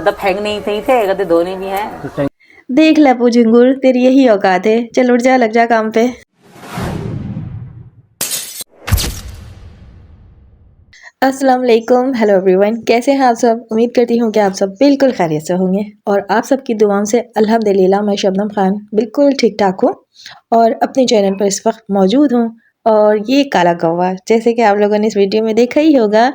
तो फेंक नहीं सही थे, कहते धोने भी हैं। देख लपू झिंगुर, तेरी यही औकात है। चल उठ जा, लग जा काम पे। अस्सलाम वालेकुम, हेलो एवरीवन, कैसे हैं आप सब। उम्मीद करती हूँ कि आप सब बिल्कुल खैरियत से होंगे और आप सबकी दुआओं से अल्हम्दुलिल्लाह मैं शबनम खान बिल्कुल ठीक ठाक हूँ और अपने चैनल पर इस वक्त मौजूद हूँ। और ये काला कौवा, जैसे कि आप लोगों ने इस वीडियो में देखा ही होगा,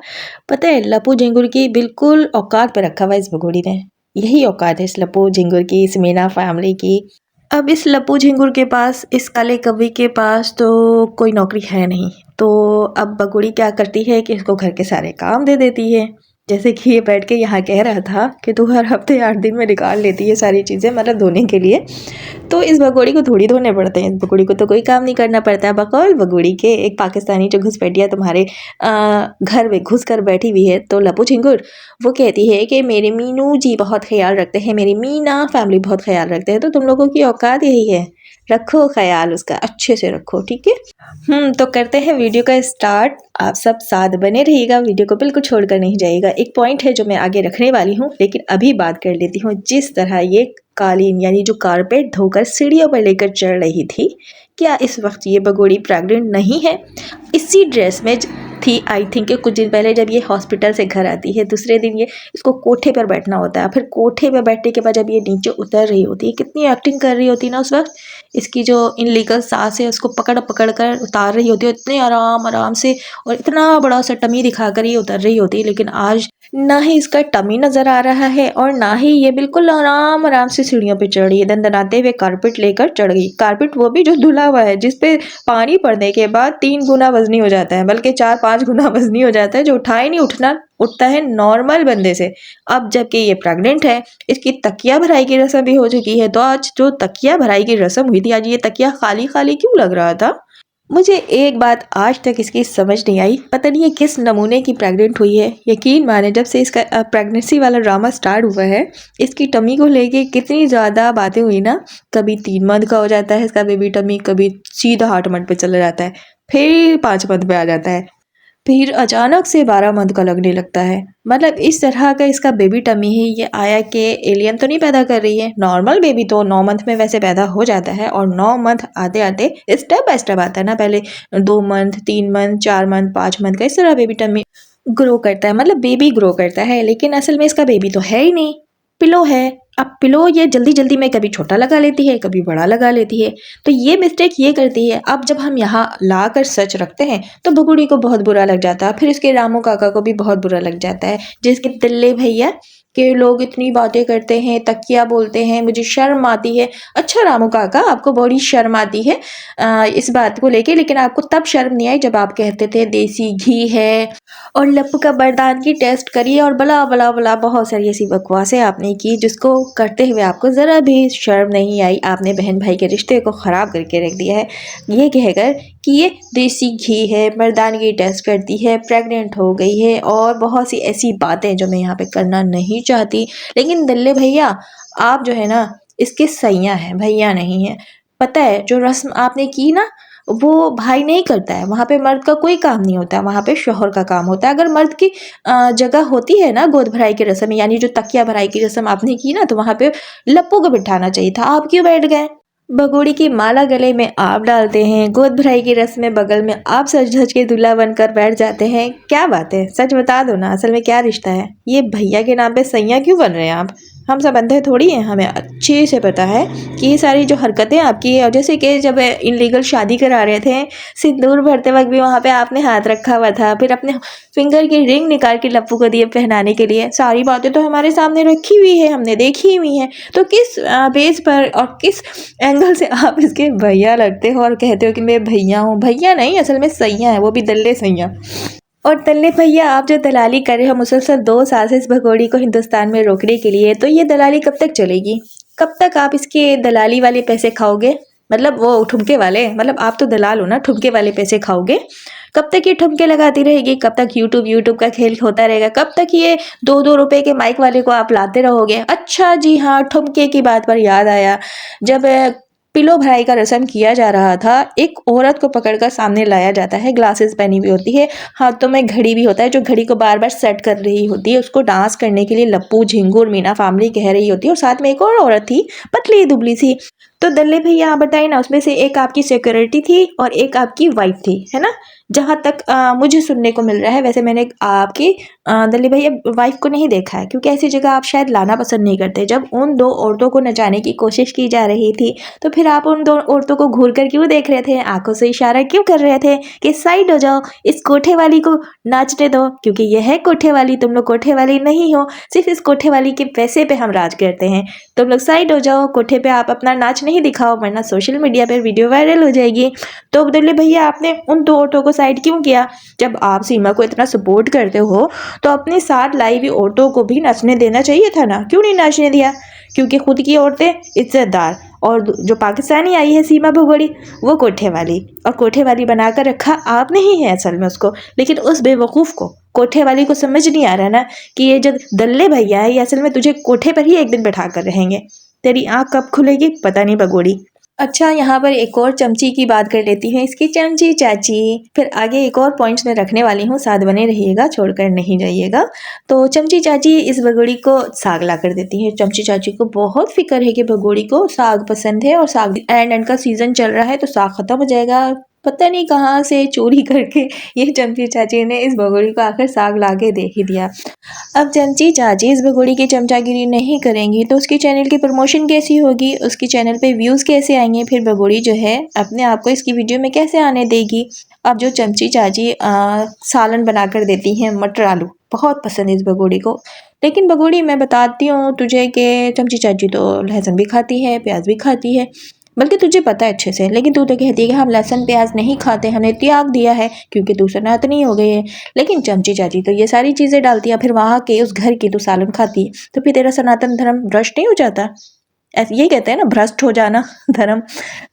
पता है लपू झिंगुर की बिल्कुल औकात पे रखा हुआ है इस भगोड़ी ने। यही औकात है इस लपू झिंगुर की, इस मीना फैमिली की। अब इस लपू झिंगुर के पास, इस काले कौवे के पास तो कोई नौकरी है नहीं। तो अब बगुड़ी क्या करती है कि इसको घर के सारे काम दे देती है। जैसे कि ये बैठ के यहाँ कह रहा था कि तू हर हफ्ते 8 दिन में निकाल लेती है सारी चीज़ें, मतलब धोने के लिए। तो इस बगुड़ी को थोड़ी धोने पड़ते हैं, इस बगुड़ी को तो कोई काम नहीं करना पड़ता है। बकौल बगुड़ी के एक पाकिस्तानी जो घुसपैठिया तुम्हारे घर में घुस कर बैठी हुई है, तो लपू झिंगुर वो कहती है कि मेरे मीनू जी बहुत ख्याल रखते हैं, मेरी मीना फैमिली बहुत ख्याल रखते हैं, तो तुम लोगों की औकात यही है, रखो ख्याल उसका, अच्छे से रखो, ठीक है। तो करते हैं वीडियो का स्टार्ट। आप सब साथ बने रहिएगा, वीडियो को बिल्कुल छोड़कर नहीं जाइएगा। एक पॉइंट है जो मैं आगे रखने वाली हूँ, लेकिन अभी बात कर लेती हूँ। जिस तरह ये कालीन यानी जो कारपेट धोकर सीढ़ियों पर लेकर चढ़ रही थी, क्या इस वक्त ये बगोड़ी प्रेग्नेंट नहीं है? इसी ड्रेस में थी आई थिंक कुछ दिन पहले जब ये हॉस्पिटल से घर आती है। दूसरे दिन ये इसको कोठे पर बैठना होता है, फिर कोठे पर बैठने के बाद जब ये नीचे उतर रही होती है, कितनी एक्टिंग कर रही होती है ना उस वक्त। इसकी जो इनलीगल सास है उसको पकड़ पकड़ कर उतार रही होती है, इतने आराम आराम से, और इतना बड़ा सा टमी दिखाकर ये उतर रही होती है। लेकिन आज ना ही इसका टमी नजर आ रहा है और ना ही ये बिल्कुल आराम आराम से सीढ़ियों पे चढ़ रही है। दनदनाते हुए कारपेट लेकर चढ़ गई। कारपेट वो भी जो धुला हुआ है, जिसपे पानी पड़ने के बाद 3 गुना वजनी हो जाता है, बल्कि 4-5 गुना वजनी हो जाता है, जो उठाए नहीं उठता है नॉर्मल बंदे से। अब जबकि ये प्रेग्नेंट है, इसकी तकिया भराई की रस्म भी हो चुकी है। तो आज जो तकिया भराई की रस्म हुई थी, आज ये तकिया खाली खाली क्यों लग रहा था? मुझे एक बात आज तक इसकी समझ नहीं आई, पता नहीं ये किस नमूने की प्रेग्नेंट हुई है। यकीन माने जब से इसका प्रेगनेंसी वाला ड्रामा स्टार्ट हुआ है, इसकी टमी को लेके कितनी ज़्यादा बातें हुई ना। कभी 3 मंथ का हो जाता है इसका बेबी टमी, कभी सीधा 8 मंथ पे चला जाता है, फिर 5 मंथ पे आ जाता है, फिर अचानक से 12 मंथ का लगने लगता है। मतलब इस तरह का इसका बेबी टमी है। ये आया कि एलियन तो नहीं पैदा कर रही है। नॉर्मल बेबी तो 9 मंथ में वैसे पैदा हो जाता है, और 9 मंथ आते आते स्टेप बाय स्टेप आता है ना। पहले 2 मंथ, 3 मंथ, 4 मंथ, 5 मंथ का इस तरह बेबी टमी ग्रो करता है, मतलब बेबी ग्रो करता है। लेकिन असल में इसका बेबी तो है ही नहीं, पिलो है। अब पिलो ये जल्दी जल्दी में कभी छोटा लगा लेती है, कभी बड़ा लगा लेती है। तो ये मिस्टेक ये करती है। अब जब हम यहाँ ला कर सच रखते हैं तो भुगुड़ी को बहुत बुरा लग जाता है, फिर इसके रामू काका को भी बहुत बुरा लग जाता है। जिसके तिल्ले भैया के लोग इतनी बातें करते हैं, तकिया बोलते हैं, मुझे शर्म आती है। अच्छा रामू काका, आपको बड़ी शर्म आती है इस बात को लेके, लेकिन आपको तब शर्म नहीं आई जब आप कहते थे देसी घी है और लप्पू का बरदान की टेस्ट करिए और बला बला बला, बहुत सारी ऐसी बकवासें आपने की जिसको करते हुए आपको ज़रा भी शर्म नहीं आई। आपने बहन भाई के रिश्ते को ख़राब करके रख दिया है ये कहकर कि ये देसी घी है, मर्दानगी टेस्ट करती है, प्रेग्नेंट हो गई है, और बहुत सी ऐसी बातें जो मैं यहाँ पे करना नहीं चाहती। लेकिन दल्ले भैया, आप जो है ना इसके सैया हैं, भैया नहीं है। पता है जो रस्म आपने की ना, वो भाई नहीं करता है। वहाँ पे मर्द का कोई काम नहीं होता है, वहाँ पे शौहर का काम होता है। अगर मर्द की जगह होती है ना गोद भराई की रस्म, यानी जो तकिया भराई की रस्म आपने की ना, तो वहाँ पे लप्पू को बिठाना चाहिए था। आप क्यों बैठ गए? बगोड़ी की माला गले में आप डालते हैं, गोद भराई की रस्म में बगल में आप सज धज के दूल्हा बनकर बैठ जाते हैं। क्या बात है, सच बता दो ना, असल में क्या रिश्ता है? ये भैया के नाम पे सैया क्यों बन रहे हैं आप? हम सब अंधे थोड़ी हैं, हमें अच्छे से पता है कि ये सारी जो हरकतें आपकी है, और जैसे कि जब इनलीगल शादी करा रहे थे, सिंदूर भरते वक्त भी वहाँ पे आपने हाथ रखा हुआ था, फिर अपने फिंगर की रिंग निकाल के लप्पू को दिए पहनाने के लिए। सारी बातें तो हमारे सामने रखी हुई है, हमने देखी हुई है। तो किस बेस पर और किस एंगल से आप इसके भैया लगते हो और कहते हो कि मैं भैया हूँ? भैया नहीं, असल में सैया है, वो भी दल्ले सैया। और दल्ले भैया, आप जो दलाली कर रहे हो मुसलसल 2 साल से इस भगोड़ी को हिंदुस्तान में रोकने के लिए, तो ये दलाली कब तक चलेगी? कब तक आप इसके दलाली वाले पैसे खाओगे? मतलब वो ठुमके वाले, मतलब आप तो दलाल हो ना, ठुमके वाले पैसे खाओगे। कब तक ये ठुमके लगाती रहेगी? कब तक यूट्यूब का खेल होता रहेगा? कब तक ये 2-2 रुपए के माइक वाले को आप लाते रहोगे? अच्छा जी हाँ, ठुमके की बात पर याद आया, जब पिलो भराई का रस्म किया जा रहा था। एक औरत को पकड़कर सामने लाया जाता है, ग्लासेस पहनी हुई होती है, हाथों में घड़ी भी होता है, जो घड़ी को बार बार सेट कर रही होती है। उसको डांस करने के लिए लप्पू, झिंगू और मीना फैमिली कह रही होती है, और साथ में एक और औरत थी, पतली दुबली सी। तो दल्ले भैया आप बताइए ना, उसमें से एक आपकी सिक्योरिटी थी और एक आपकी वाइफ थी, है ना, जहाँ तक मुझे सुनने को मिल रहा है। वैसे मैंने आपकी दल्ले भैया वाइफ को नहीं देखा है, क्योंकि ऐसी जगह आप शायद लाना पसंद नहीं करते। जब उन दो औरतों को नचाने की कोशिश की जा रही थी, तो फिर आप उन दो औरतों को घूर कर क्यों देख रहे थे, आंखों से इशारा क्यों कर रहे थे कि साइड हो जाओ, इस कोठे वाली को नाचने दो, क्योंकि यह है कोठे वाली, तुम लोग कोठे वाली नहीं हो, सिर्फ इस कोठे वाली के पैसे पे हम राज करते हैं। तुम लोग साइड हो जाओ, कोठे पे आप अपना नाच नहीं दिखाओ, वरना सोशल मीडिया पर वीडियो वायरल हो जाएगी। तो दल्ले भैया आपने उन दो औरतों को साइड क्यों किया? जब आप सीमा को इतना सपोर्ट करते हो, तो अपने साथ लाई हुई औरतों को भी नाचने देना चाहिए था ना, क्यों नहीं नाचने दिया? क्योंकि खुद की औरतें इज्जतदार, और जो पाकिस्तानी आई है सीमा भगोड़ी, वो कोठे वाली, और कोठे वाली बनाकर रखा आपने ही है असल में उसको। लेकिन उस बेवकूफ़ को, कोठे वाली को समझ नहीं आ रहा ना कि ये जब दल्ले भैया है, ये असल में तुझे कोठे पर ही एक दिन बैठा कर रहेंगे। तेरी आँख कब खुलेगी पता नहीं भगोड़ी। अच्छा, यहाँ पर एक और चमची की बात कर लेती हूँ, इसकी चमची चाची। फिर आगे एक और पॉइंट्स में रखने वाली हूँ, साथ बने रहिएगा, छोड़कर नहीं जाइएगा। तो चमची चाची इस भगोड़ी को साग ला कर देती है। चमची चाची को बहुत फिक्र है कि भगोड़ी को साग पसंद है, और साग एंड का सीज़न चल रहा है, तो साग ख़त्म हो जाएगा। पता नहीं कहाँ से चोरी करके ये चमची चाची ने इस भगोड़ी को आकर साग ला के दे ही दिया। अब चमची चाची इस भगोड़ी की चमचागिरी नहीं करेंगी तो उसकी चैनल की प्रमोशन कैसी होगी, उसकी चैनल पे व्यूज़ कैसे आएंगे, फिर भगोड़ी जो है अपने आप को इसकी वीडियो में कैसे आने देगी। अब जो चमची चाची सालन बनाकर देती हैं, मटर आलू बहुत पसंद है इस भगोड़ी को। लेकिन भगोड़ी मैं बताती हूँ तुझे कि चमची चाची तो लहसुन भी खाती है, प्याज भी खाती है, बल्कि तुझे पता है अच्छे से, लेकिन तू तो कहती है कि हम लहसुन प्याज नहीं खाते, हमने त्याग दिया है क्योंकि तू सनातनी हो गई है। लेकिन चमची चाची तो ये सारी चीज़ें डालती है, फिर वहाँ के उस घर की तू सालन खाती है, तो फिर तेरा सनातन धर्म भ्रष्ट नहीं हो जाता? ऐसे यही कहते हैं ना, भ्रष्ट हो जाना धर्म।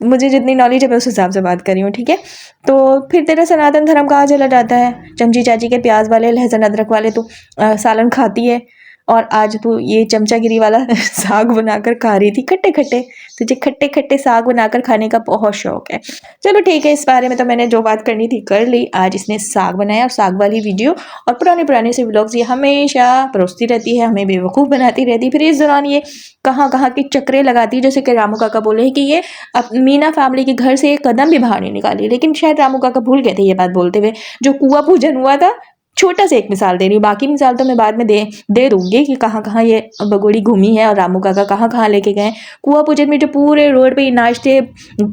मुझे जितनी नॉलेज है मैं उस हिसाब से बात कर रही हूँ, ठीक है। तो फिर तेरा सनातन धर्म कहाँ चला जाता है? चमची चाची के प्याज वाले, लहसुन अदरक वाले तू सालन खाती है, और आज तू ये चमचागिरी वाला साग बनाकर खा रही थी, खट्टे खट्टे। तुझे खट्टे खट्टे साग बनाकर खाने का बहुत शौक है। चलो ठीक है, इस बारे में तो मैंने जो बात करनी थी कर ली। आज इसने साग बनाया, और साग वाली वीडियो और पुराने से व्लॉग्स ये हमेशा परोसती रहती है, हमें बेवकूफ़ बनाती रहती है। फिर इस दौरान ये कहाँ कहाँ के चक्रे लगाती है, जैसे कि रामू काका बोले कि ये अब मीना फैमिली के घर से एक कदम भी बाहर नहीं निकाली। लेकिन शायद रामू काका भूल गए थे ये बात बोलते हुए। जो कुआं पूजन हुआ था, छोटा सा एक मिसाल दे रही हूँ, बाकी मिसाल तो मैं बाद में दे दूंगी कि कहाँ कहाँ ये भगोड़ी घूमी है और रामू काका कहाँ कहाँ लेके गए। कुआं पूजन में जो पूरे रोड पे नाचते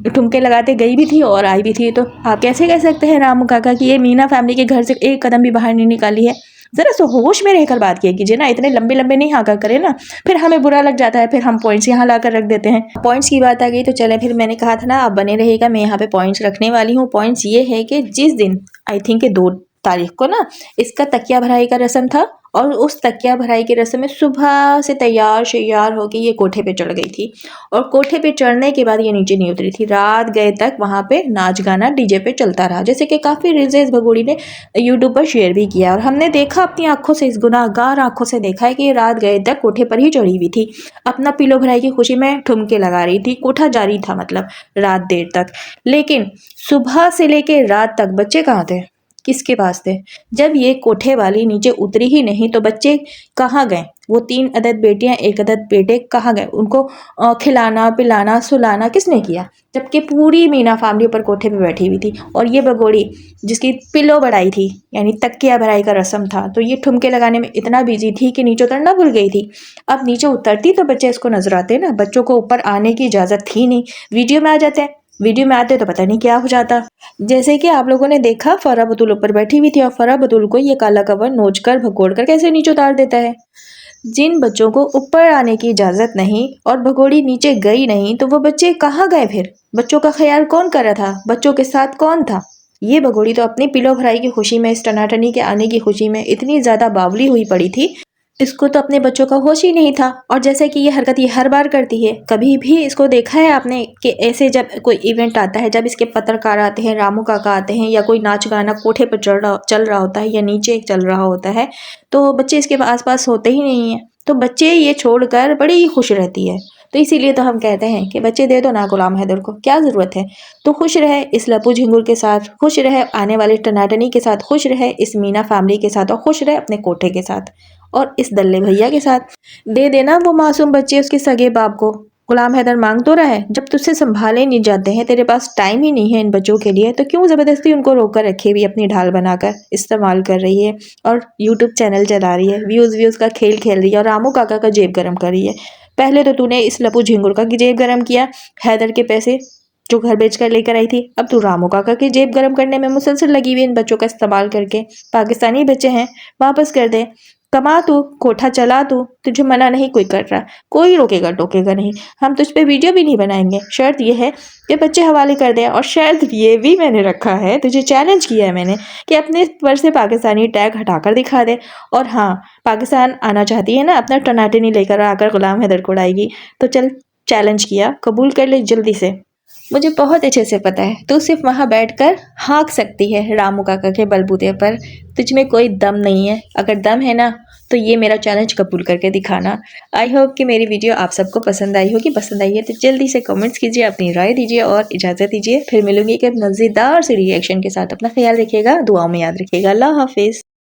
ठुमके लगाते गई भी थी और आई भी थी, तो आप कैसे कह सकते हैं रामू काका कि ये मीना फैमिली के घर से एक कदम भी बाहर नहीं निकाली है? ज़रा सो होश में रहकर बात किया कीजिए ना, इतने लंबे लंबे नहीं हाँका करें ना, फिर हमें बुरा लग जाता है, फिर हम पॉइंट्स यहाँ ला कर रख देते हैं। पॉइंट्स की बात आ गई तो चले, फिर मैंने कहा था ना आप बने रहेगा, मैं यहाँ पे पॉइंट्स रखने वाली हूँ। पॉइंट्स ये है कि जिस दिन आई थिंक 2 तारीख को ना इसका तकिया भराई का रस्म था, और उस तकिया भराई की रस्म में सुबह से तैयार श्यार होकर ये कोठे पे चढ़ गई थी, और कोठे पे चढ़ने के बाद ये नीचे नहीं उतरी थी। रात गए तक वहाँ पे नाच गाना डीजे पे चलता रहा, जैसे कि काफ़ी रील्स इस भगोड़ी ने यूट्यूब पर शेयर भी किया, और हमने देखा अपनी आंखों से, इस गुनाहगार आंखों से देखा है कि ये रात गए तक कोठे पर ही चढ़ी हुई थी, अपना पिलो भराई की खुशी में ठुमके लगा रही थी। कोठा जारी था मतलब रात देर तक। लेकिन सुबह से लेके रात तक बच्चे कहाँ थे, किसके पास थे? जब ये कोठे वाली नीचे उतरी ही नहीं तो बच्चे कहाँ गए? वो 3 अदद बेटियां 1 अदद बेटे कहाँ गए? उनको खिलाना पिलाना सुलाना किसने किया? जबकि पूरी मीना फैमिली ऊपर कोठे पे बैठी हुई थी, और ये भगोड़ी जिसकी पिलो बढ़ाई थी यानी तकिया भराई का रस्म था, तो ये ठुमके लगाने में इतना बिजी थी कि नीचे उतरना भूल गई थी। अब नीचे उतरती तो बच्चे इसको नजर आते ना, बच्चों को ऊपर आने की इजाज़त थी नहीं, वीडियो में आ जाते हैं। वीडियो में आते तो पता नहीं क्या हो जाता। जैसे कि आप लोगों ने देखा फरा बतूल ऊपर बैठी हुई थी, और फरा बतूल को ये काला कवर नोच कर भगोड़ कर कैसे नीचे उतार देता है। जिन बच्चों को ऊपर आने की इजाज़त नहीं और भगोड़ी नीचे गई नहीं, तो वो बच्चे कहाँ गए? फिर बच्चों का ख्याल कौन कर रहा था? बच्चों के साथ कौन था? ये भगोड़ी तो अपनी पिलो भराई की खुशी में, इस टनाटनी के आने की खुशी में इतनी ज़्यादा बावली हुई पड़ी थी, इसको तो अपने बच्चों का होश ही नहीं था। और जैसे कि ये हरकत ये हर बार करती है, कभी भी इसको देखा है आपने कि ऐसे जब कोई इवेंट आता है, जब इसके पत्रकार आते हैं, रामू काका आते हैं, या कोई नाच गाना कोठे पर चल रहा होता है या नीचे चल रहा होता है, तो बच्चे इसके आसपास होते ही नहीं हैं, तो बच्चे ये छोड़कर बड़ी खुश रहती है। तो इसीलिए तो हम कहते हैं कि बच्चे दे दो ना गुलाम हैदर को, क्या ज़रूरत है। तो खुश रहे इस लपू झिंगुर के साथ, खुश रहे आने वाले टनाटनी के साथ, खुश रहे इस मीना फैमिली के साथ और खुश रहे अपने कोठे के साथ और इस दल्ले भैया के साथ। दे देना वो मासूम बच्चे उसके सगे बाप को। गुलाम हैदर मांग तो रहा है, जब तुझसे संभाले नहीं जाते हैं, तेरे पास टाइम ही नहीं है इन बच्चों के लिए, तो क्यों ज़बरदस्ती उनको रोक कर रखे हुई अपनी ढाल बनाकर इस्तेमाल कर रही है और यूट्यूब चैनल चला रही है, व्यूज़ का खेल खेल रही है और रामू काका का जेब गर्म कर रही है। पहले तो तूने इस लपू झिंगुर का जेब गर्म किया, हैदर के पैसे जो घर बेच कर लेकर आई थी, अब तू रामू काका की जेब गर्म करने में मुसलसल लगी हुई इन बच्चों का इस्तेमाल करके। पाकिस्तानी बच्चे हैं, वापस कर दे, कमा तू, कोठा चला तू, तुझे मना नहीं कोई कर रहा, कोई रोकेगा टोकेगा नहीं। हम तुझ पे वीडियो भी नहीं बनाएंगे, शर्त ये है कि बच्चे हवाले कर दे। और शर्त ये भी मैंने रखा है, तुझे चैलेंज किया है मैंने कि अपने पर से पाकिस्तानी टैग हटाकर दिखा दे। और हाँ, पाकिस्तान आना चाहती है ना, अपना टनाटनी लेकर आकर गुलाम हैदर को उड़ाएगी, तो चल चैलेंज किया, कबूल कर ले जल्दी से। मुझे बहुत अच्छे से पता है तू सिर्फ वहाँ बैठकर हाँक सकती है रामू काका के बलबूते पर, तुझ में कोई दम नहीं है। अगर दम है ना तो ये मेरा चैलेंज कबूल करके दिखाना। आई होप कि मेरी वीडियो आप सबको पसंद आई होगी। पसंद आई है तो जल्दी से कमेंट्स कीजिए, अपनी राय दीजिए और इजाज़त दीजिए। फिर मिलूंगी एक मज़ेदार से रिएक्शन के साथ। अपना ख्याल रखिएगा, दुआओं में याद रखिएगा। अल्लाह हाफिज़।